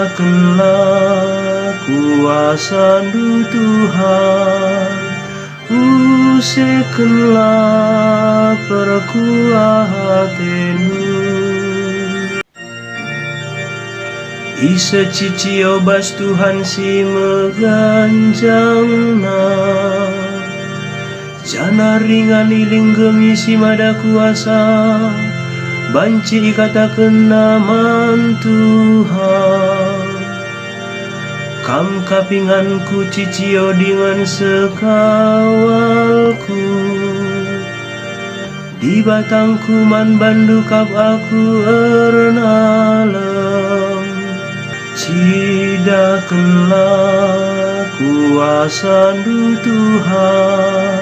Sidakanlah kuasa Tuhan, usekanlah perkuah hatinu. Isa cicio bas Tuhan si meganjangna, jana ringan iling gemi si mada kuasa, banci katakan naman Tuhan. Kam kapinganku cicio dengan sekawalku, di batangku man bandu kap aku ernalem. Sidakanlah kuasa Tuhan,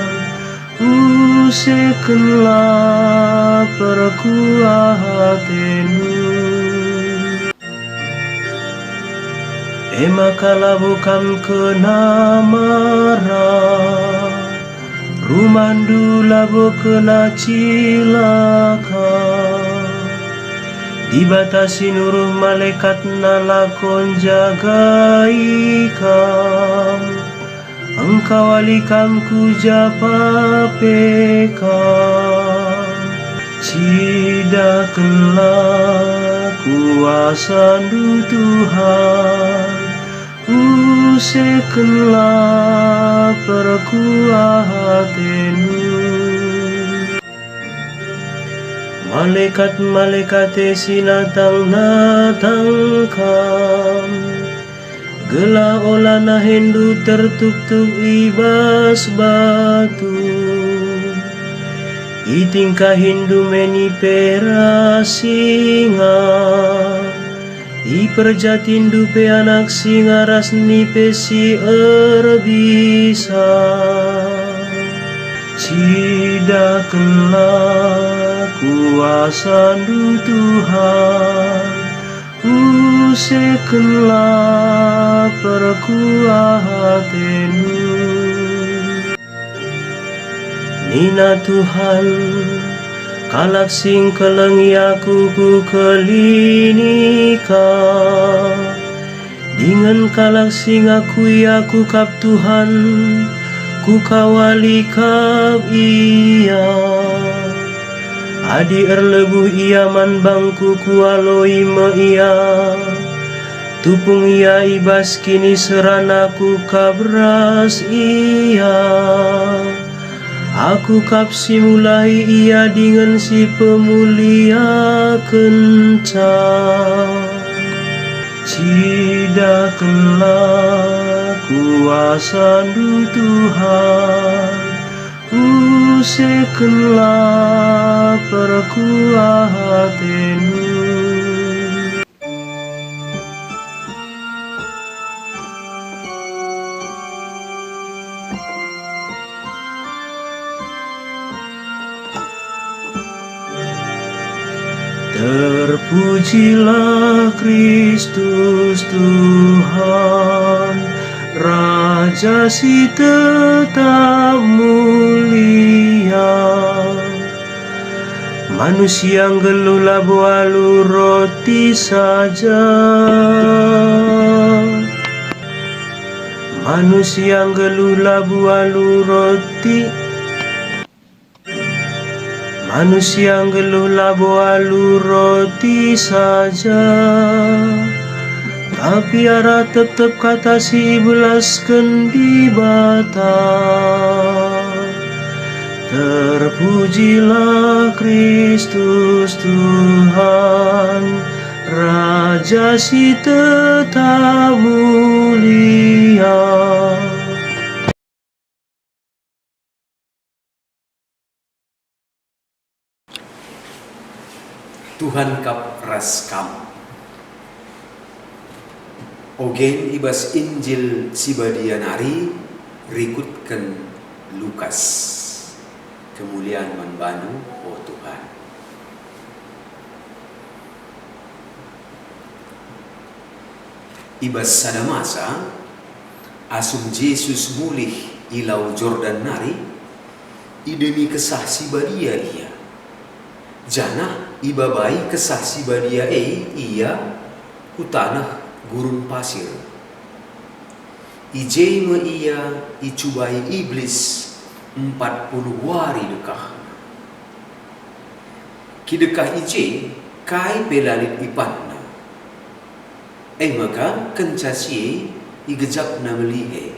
usekanlah perkuah hatinu. Emakala bukan kena marah, rumandula bukena cilaka, dibatasi nuruh malaikat nalakon jaga ikam. Engkau alikamku japa pekam. Sidakanlah kuasa Tuhan, usekanlah perkuah hatinu. Malaikat-malaikat sinatang natangkam, gela olana hendu tertuk-tuk ibas batu. Itingkah hindu meni pera singa, iperjatindu pe anak singa rasni pe si erbisa. Sidakanlah kuasa Tuhan, usekanlah perkuah hatinu. Nina Tuhan, kalak sing kelengi aku ku kelinika, dengan kalak sing aku kap Tuhan, ku kawali kap ia. Adi erlebuh ia man bangku kualoi me ia, tupung ia ibas kini seranaku kabras ia. Aku kap simulai ia dengan si pemulia kenca. Sidahkanlah kuasa nu Tuhan, usekenlah perkuah hatenu. Terpujilah Kristus Tuhan, Raja si tetap mulia. Manusia geluh labu alu roti saja, manusia geluh labu alu roti. Manusia geluh labu alu roti saja, tapi ara tetap kata si belaskan di bata. Terpujilah Kristus Tuhan, Raja si tetap mulia. Tuhan kap ras kam. Ogen ibas Injil sibadianari rikutkan Lukas. Kemuliaan manbanu oh Tuhan. Ibas sada masa asum Yesus mulih ilau Jordan nari idemi kesah sibadia ia. Jana ibabai kesah sibadia ia hutanah gurun pasir. Ije me ia icubai iblis 40 hari dekah. Kidekah ije kai belalit ipanna. Maka kencasi igejap na melihe.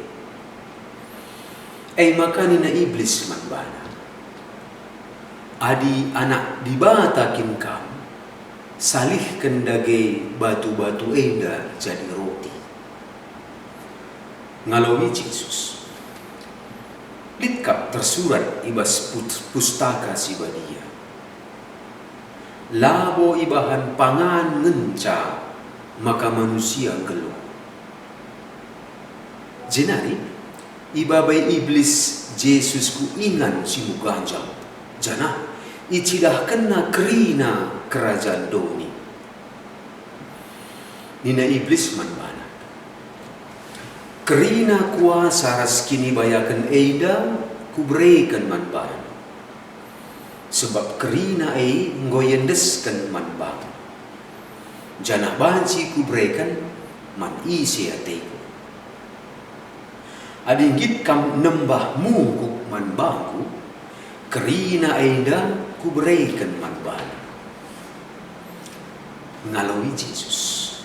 Maka nina iblis manbana. Adi anak dibatakin kam, salih kendage batu-batu eda jadi roti. Ngalawi Yesus. Litkap tersurat ibas pustaka sibadia. Labo ibahan pangan ngenca, maka manusia geluh. Jenari, ibabai iblis Yesus ku ingan si muganjang. Jana, icidah kena kerina kerajaan doni. Nina iblis manbana. Kerina kuasa raskini bayakan eida kubreikan manbana. Sebab kerina ngoyendeskan manbana. Jana banci kubreikan man isi ateku. Adinggit kam nembah mungkuk manbangku. Kerina aida kubreikan manbana. Ngalawi Yesus.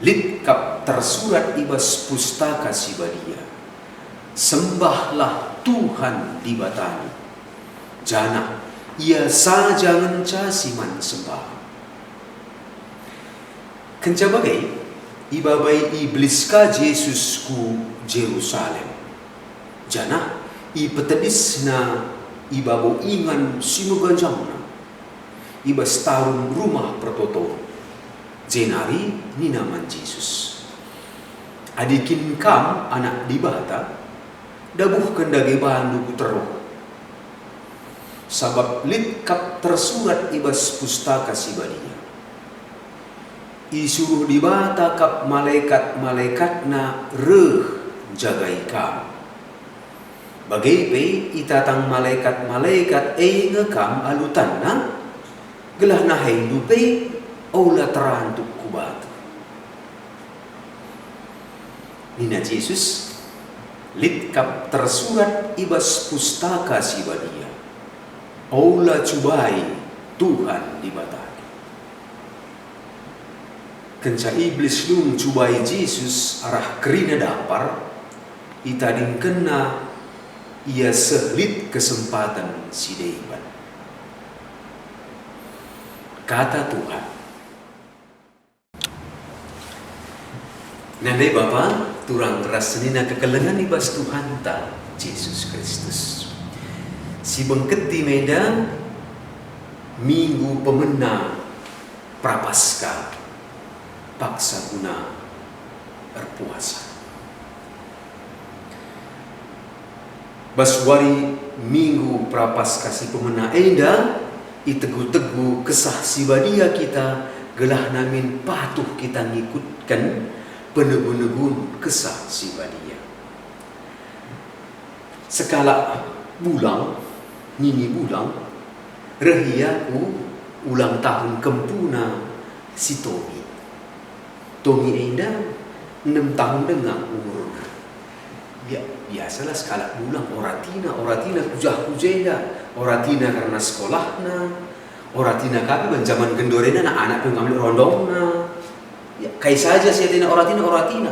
Litkap tersurat ibas pustaka sibadia. Sembahlah Tuhan di batani. Jana ia saja ngenca siman sembah. Kenca bagai ibabai iblis ka Yesus ku Jerusalem. Jana ipetedis na ibabo ingan simuganjangna. Ibas tarung rumah pertoto. Jenari ninaman Yesus. Adikin kam anak dibata, dabuh kendage bandu puteroh. Sabab litkap tersurat ibas pustaka sibadia. Isuruh dibata kap malaikat-malaikatna reh jagai kam. Bagai pe itatang malaikat-malaikat ngekam alutanna gelah na hindu pe aula terantuk kubatu. Nina Yesus litkap tersurat ibas pustaka sibadia. Aula cubai Tuhan dibataki. Kenca iblis lung cubai Yesus arah kerina dapar itading kena ia selit kesempatan sideiban. Kata Tuhan. Nandai Bapa, turang rasnina kekelengan ibas Tuhan ta Yesus Kristus. Si bengket di Medan minggu pemena prapaskah paksa guna berpuasa. Baswari minggu prapaskah si pemena enda itegu-tegu kesah si badia kita gelah namin patuh kita ngikutkan penegun-negun kesah si badia. Sekala bulang, nini bulang, rehiaku ulang tahun kempuna si Tommy. Tommy enda 6 tahun dengan umur. Ya, biasalah sekala bulang oratina kujah-kujeda, oratina karena sekolahna, oratina kami zaman gendorena anak pengambil rondongna. Ya, kayak saja sih oratina.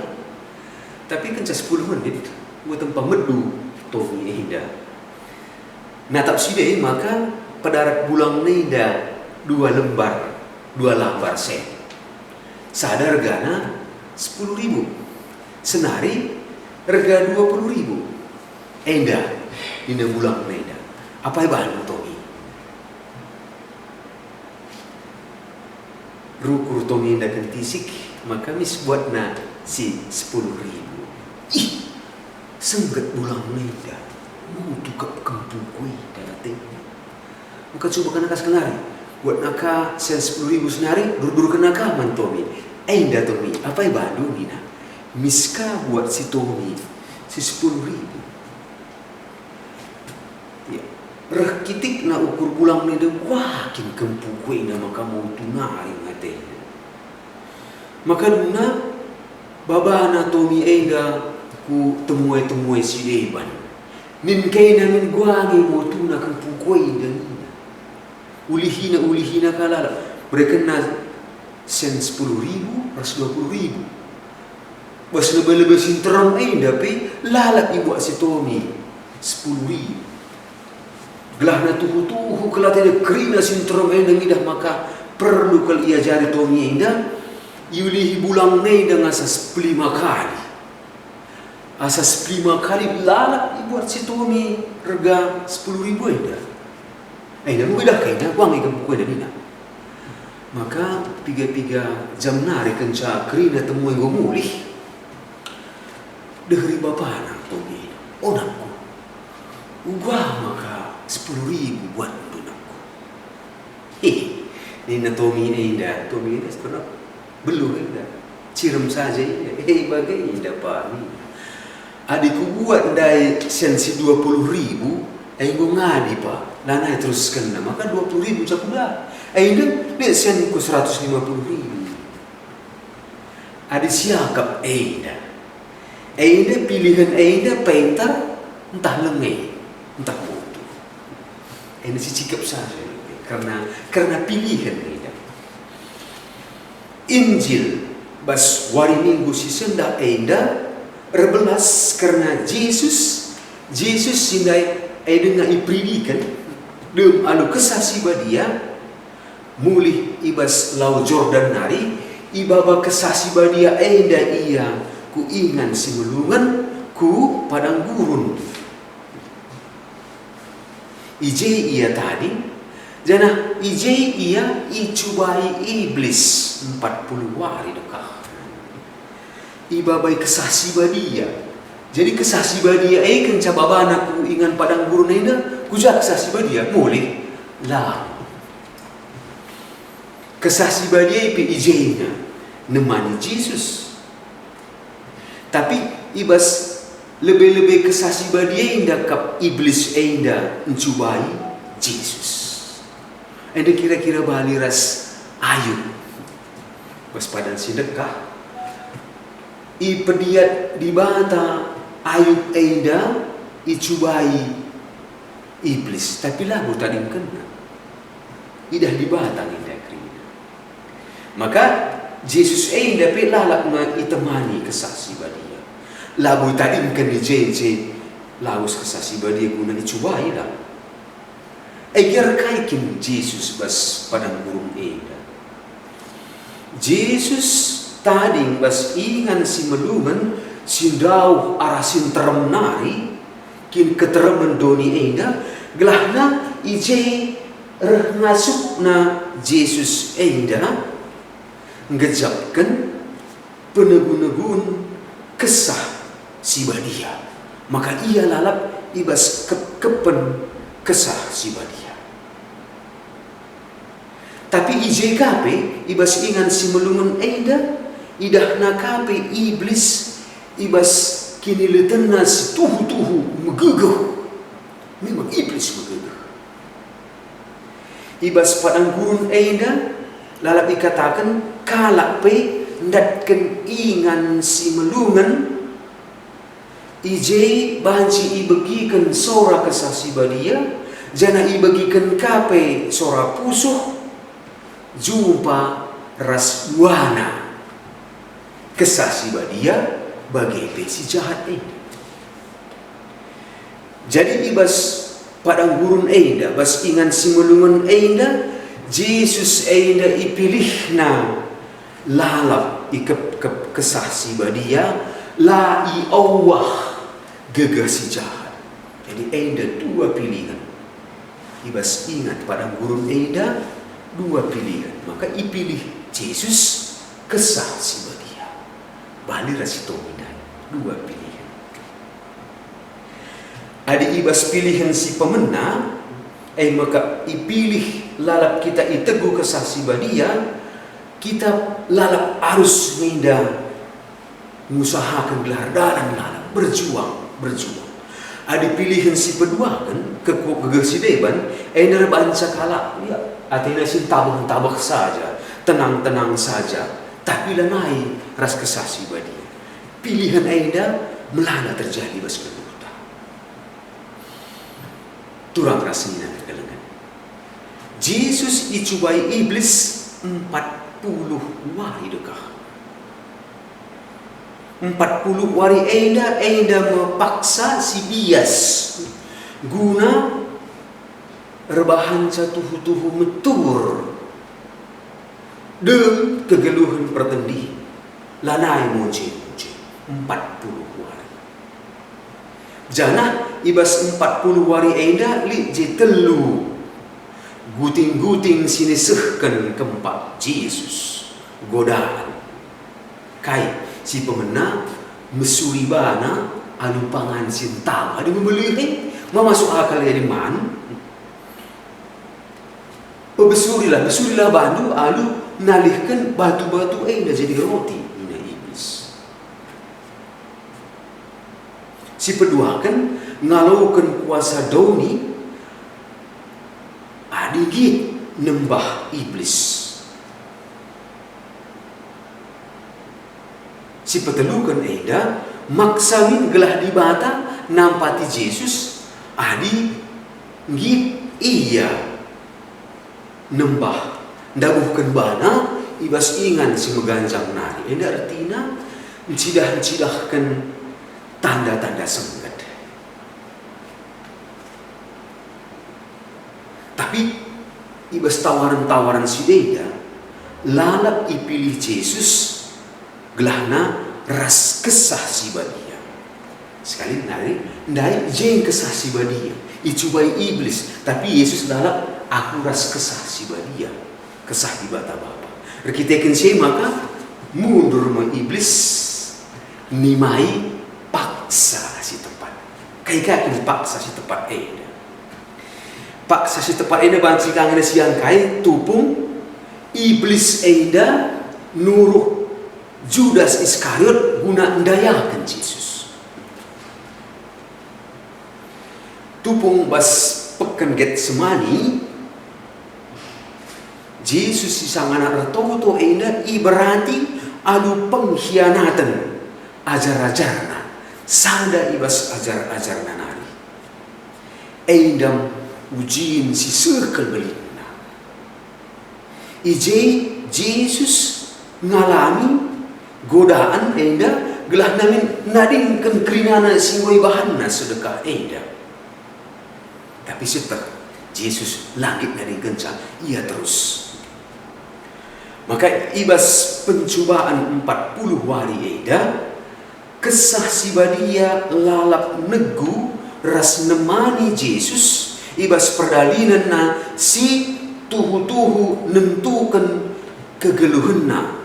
Tapi kan 10 menit buat tempat medu Tommy enda. Nah tak sidai maka padarat bulang neda 2 lembar sen. Sadar gana 10.000. Senari harga 20.000. Enda dina bulang neda. Apa bahan Tommy? Rukur Tommy enda kentisik maka mis buat na si 10.000. Ih, sengget bulang neda. Mutu ke kampung kui dating. Bukan coba kena kas kenari. Buat naka sen 10.000 senari dur kena man Tommy. Enda Tommy, apa Bandung ina? Miska buat si Tommy si 10.000. Ya, rekitik na ukur bulang neda wakin kampung kui ina maka mau tunari ngatenya. Maka duna babana Tommy enda ku temuai si Deban. Nin kaina min guangi mo tuna kan pukoi dan ulihina kalala mereka na sen 10.000 ras 20.000 bas lebih sinteram tapi lalat ibu si Tommy 10.000 gelah na tuhu kelatih kerina sinteram ngidah maka perlu kal ia jari Tommy indah yulihi bulang dengan asas 5 kali. Asas 5 kali lalat dibuat si Tommy harga 10.000 enda. Dah mudah kayaknya uang ikan buku enda. Maka 3 jam nari kenca kerina temui gue mulih. Dari bapak anak Tommy, onakku. Gua maka 10.000 buat onakku. Nina Tommy enda sebenarnya belum enda. Ciram saja enda. Bagai enda pani. Adikku buat dari sensi 20.000, gue ngadi pak, lana teruskan lah, maka 20.000 cakulah. Dia senku 150.000. Adik siakap pilihan pentar entah lengai, entah motu. Si cikap saja, karena pilihan Injil bas wari minggu si senda rebelas karena Yesus sindai dengan ipridikan dem alu kesasi badia mulih ibas lau Jordan nari ibaba kesasi badia ia ku ingan si melungan ku padang gurun ije ia tadi jana ije ia icubai iblis 40 hari dekah ibabai kesasi badia. Jadi kesasi badia kenca babana ku ingan padang gurun enda kuja kesasi badia boleh lah. Kesasi badia ipi ijenya nemani Yesus. Tapi ibas lebih kesasi badia enda kap iblis enda mencubai Yesus. Enda kira-kira bali ras ayu. Bas padan sidekah ipediat di bata Ayub enda icubai iblis tapi lagu tadi kena idah di bata enda krina maka Yesus enda pelalak na itemani kesasi badia lagu tadi kena jeje laus kesasi badia guna icubai lah agar kaikin Yesus bas padang burung enda Yesus tading bas ingan si melungan sindau arasin terem nari kin keteremen doni enda gelahna ije reh ngasuk na Yesus enda ngejapkan penegun-negun kesah si badia, maka ia lalap ibas kepen kesah si badia. Tapi ije kape ibas ingan si melungun enda idah na kape iblis ibas kini letena si tuhu-tuhu megegeh. Memang iblis megegeh. Ibas padang gurun enda lalap dikatakan kalak pe ndatken ingan si melungan ije banci ibagikan sora kesah si badia jana ibagikan kape sora pusuh jumpa raswana kesah si badia bagi pe si jahat ini. Jadi ibas padang gurun enda bas ingan si melungan enda Yesus enda ipilih na lalap ikep kesah si badia la i Allah gegah si jahat. Jadi enda dua pilihan. Ibas ingat padang gurun enda dua pilihan, maka ipilih Yesus kesah si badia. Bali rasito minai dua pilihan. Adi ibas pilihan si pemena, maka ipilih lalap kita itegu kesah si badia, kita lalap harus minda mengusahakan gelar dalam lalap berjuang. Adi pilihan si kedua kan kegegah si deban, nerbanca kala ya atina sin tabah saja, tenang saja, tapi lanai ras kesah si badia. Pilihan enda melana terjadi bas kedua. Turang rasina kegalengan. Yesus icubai iblis 40 wari dekah. 40 wari enda mepaksa si bias guna rebahan tuhu metur dem kegeluhan pertendi lanai moce 40 wari. Jana ibas 40 wari enda li je telu guting-guting sinisehkan kempak Yesus godaan kai si pemena mesuribana anu pangan sintam ada membeli masuk akal dari man besurilah bandu alu nalihkan batu-batu enda jadi roti ina iblis. Si kedua kan ngalaukan kuasa doni adigit nembah iblis. Si petelukan eda maksamin gelah di bata nampati Yesus adi git iya nembah dabuhkan bana ibas ingan si meganjang nari eda artina cidah-cidahkan tanda-tanda sengket. Tapi ibas tawaran-tawaran si deda lalap ipilih Yesus gelahna ras kesah si badia. Sekali nari ndai jeng kesah si badia icubai iblis, tapi Yesus lalap aku ras kesah si badia, kesah di bata Bapa. Rekitekin si maka mundur ma iblis nimai paksa si tepat. Kayak paksa si tepat eda. Paksa si tepat eda banci kangen siang kai tupung iblis eda nuruh Judas Iskariot guna ndayakan Yesus. Tupung bas peken Getsemani Yesus sisangana retoto eda iberarti adu pengkhianatan ajar-ajarna sada ibas ajar-ajarna nari endam ujiin si circle belina ije Yesus ngalami godaan enda gelah namin nading kengkrinana singoi bahanna sedekah enda. Tapi setelah Yesus langit nading kencang ia terus Maka ibas pencobaan 40 hari eda, kesah si badia lalap negu ras nemani Yesus ibas perdalinan na si tuhu-tuhu nentukan kegeluhenna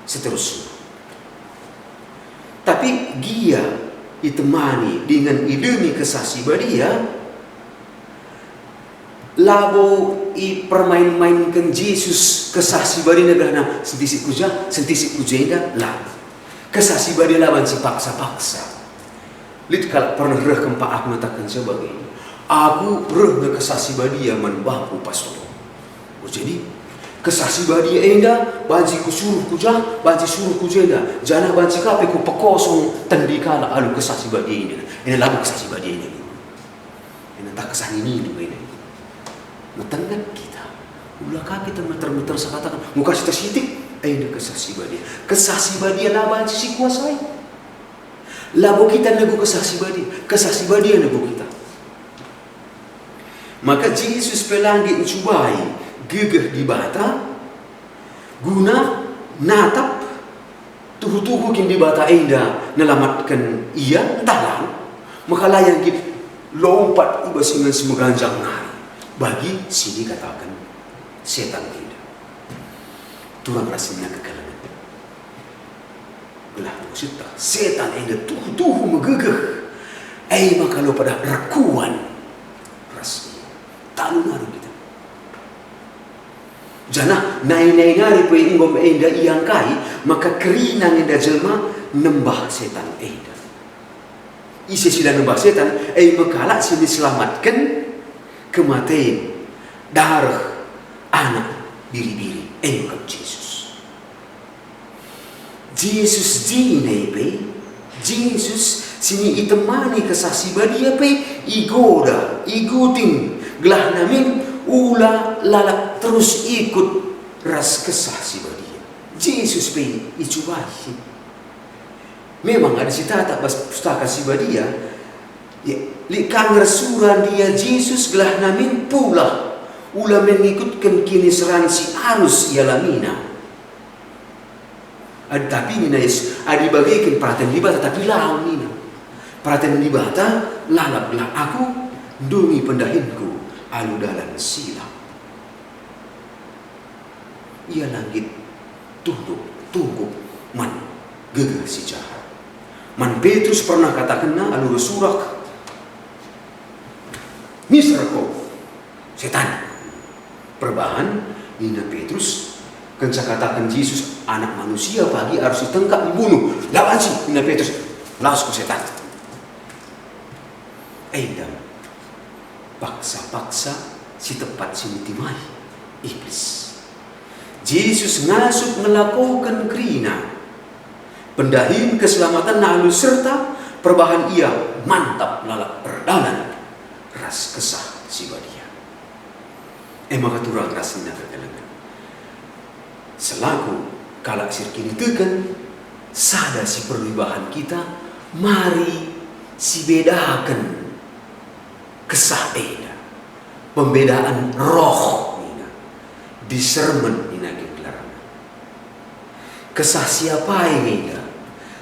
seterusnya. Tapi dia ditemani dengan idemi kesah si badia, labo i permain-mainkan Yesus kesah si badia negana sentisik kuja ida lah. Kesah si badia laban si paksa-paksa. Lid kalau pernah reh kempa aku mengatakan sebagai aku reh kesah si badia menbaku pastor. Jadi kesah si badia enda banci ku suruh kuja, banci suruh kujenda, jana banci kape ku pekosong tandikala alu kesah si badia ini. Ini lagu kesah si badia ini. Ini tak kesah ini ini. Matangkan kita. Ulah kita meter-meter sekatakan muka kita sitik, enda kesah si badia. Kesah si badia lah banci si kuasai. Labo kita nego kesah si badia nego kita. Maka Yesus pelanggi mencubai gegeh di bata guna natap tuhu-tuhu kin di bata enda nelamatkan ia dalam maka layang git lompat ibas dengan semeganjang nari bagi sini katakan setan enda turang rasanya kekalangan belah maksudnya setan enda tuhu-tuhu megegeh maka lo pada rekuan rasanya talu naru kita jana nai ngari pe ingom enda iangkai maka kerinang enda jelma nembah setan enda. Isi sila nembah setan makalah sini selamatkan kematian darah anak biri-biri engkau Yesus. Yesus jinai pe Yesus sini itemani kesah si badia pe igoda igutin gelah namin ula lalak terus ikut ras kesah si badia. Yesus pe icubai. Memang ada cita tak bas pustaka si badia. Ya, likang rasuran dia Yesus gelah namin pula ula mengikutkan kini seran si arus ialamina. Tapi nina Yesus adi bagaikan perhatian libata tapi lawan nina. Perhatian libata lalaplah aku dungi pendahinku alu dalam silam. Ia langit tunggu man gegah si jahat. Man Petrus pernah katakan na alu surak misrako setan. Perbahan Nina Petrus kenca katakan Yesus anak manusia pagi harus ditengkap membunuh. Lawan si Nina Petrus langsung setan. Dan paksa-paksa si tepat si timai iblis. Yesus ngasup melakukan kerina pendahin keselamatan nalu serta perbahan ia mantap lalak perdalan ras kesah si badia. Maka turang rasina kekalangan selaku kalak sirkini tekan sada si perlibahan kita mari si bedakan kesah eda pembedaan roh nina discernment nina geglaran kesah siapa yang eda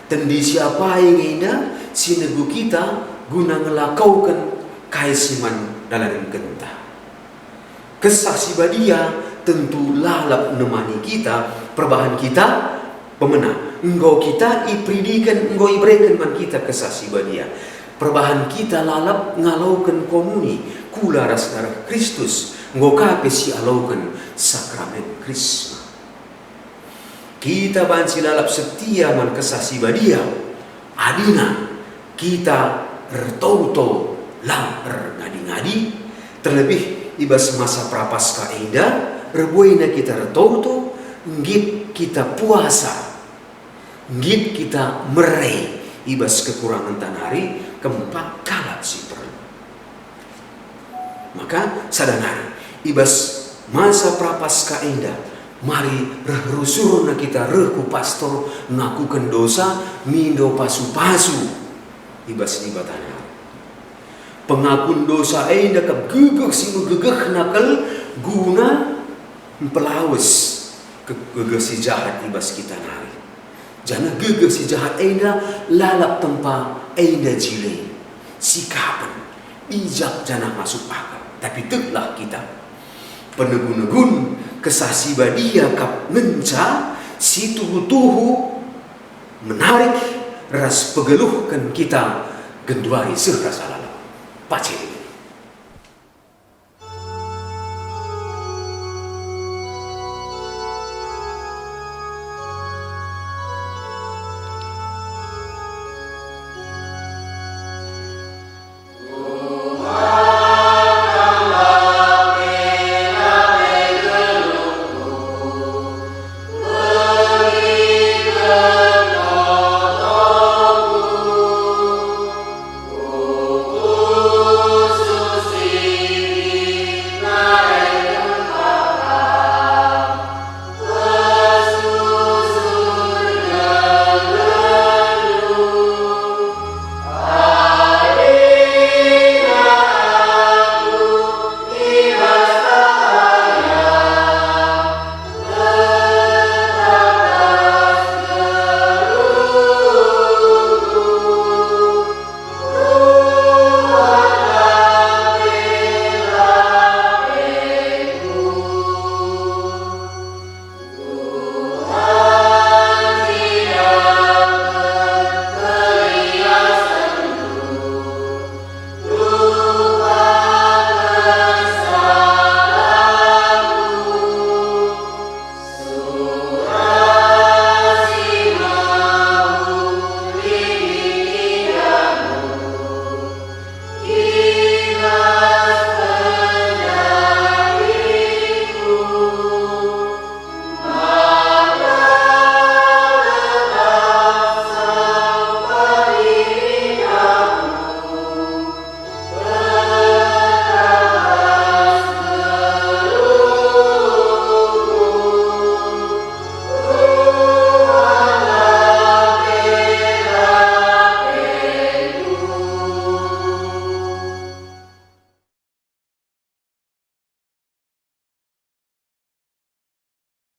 tendi siapa yang eda sinegu kita guna ngelakaukan kaisiman dalam gentah kesah si badia tentu lalap nemani kita perbahan kita pemenang engkau kita ipridikan engkau ibrekan man kita kesah si badia perbahan kita lalap ngalaukan komuni kula ras darah Kristus ngokape si alaukan sakramen Krisma. Kita banci lalap setia man kesah si badia adina kita rtauto lang ngadi-ngadi terlebih ibas masa prapaskah eda rebuina kita rtauto ngit kita puasa ngit kita merei ibas kekurangan tanari keempat kalak si perlu. Maka sadanari ibas masa prapaskah enda mari rusurna kita ku pastor ngakukan dosa mindo pasu-pasu ibas ibatana pengakun dosa enda kegegeh si megegeh nakal guna pelawes gegesi jahat ibas kita nari. Jana gegesi jahat enda lalap tempa enda jile. Sikapan ijak jana masuk akal. Tapi teklah kita penegun-negun kesasi badia kap ngenca si tuhu-tuhu menarik ras pegeluhkan kita genduari serasa lalau. Paciri.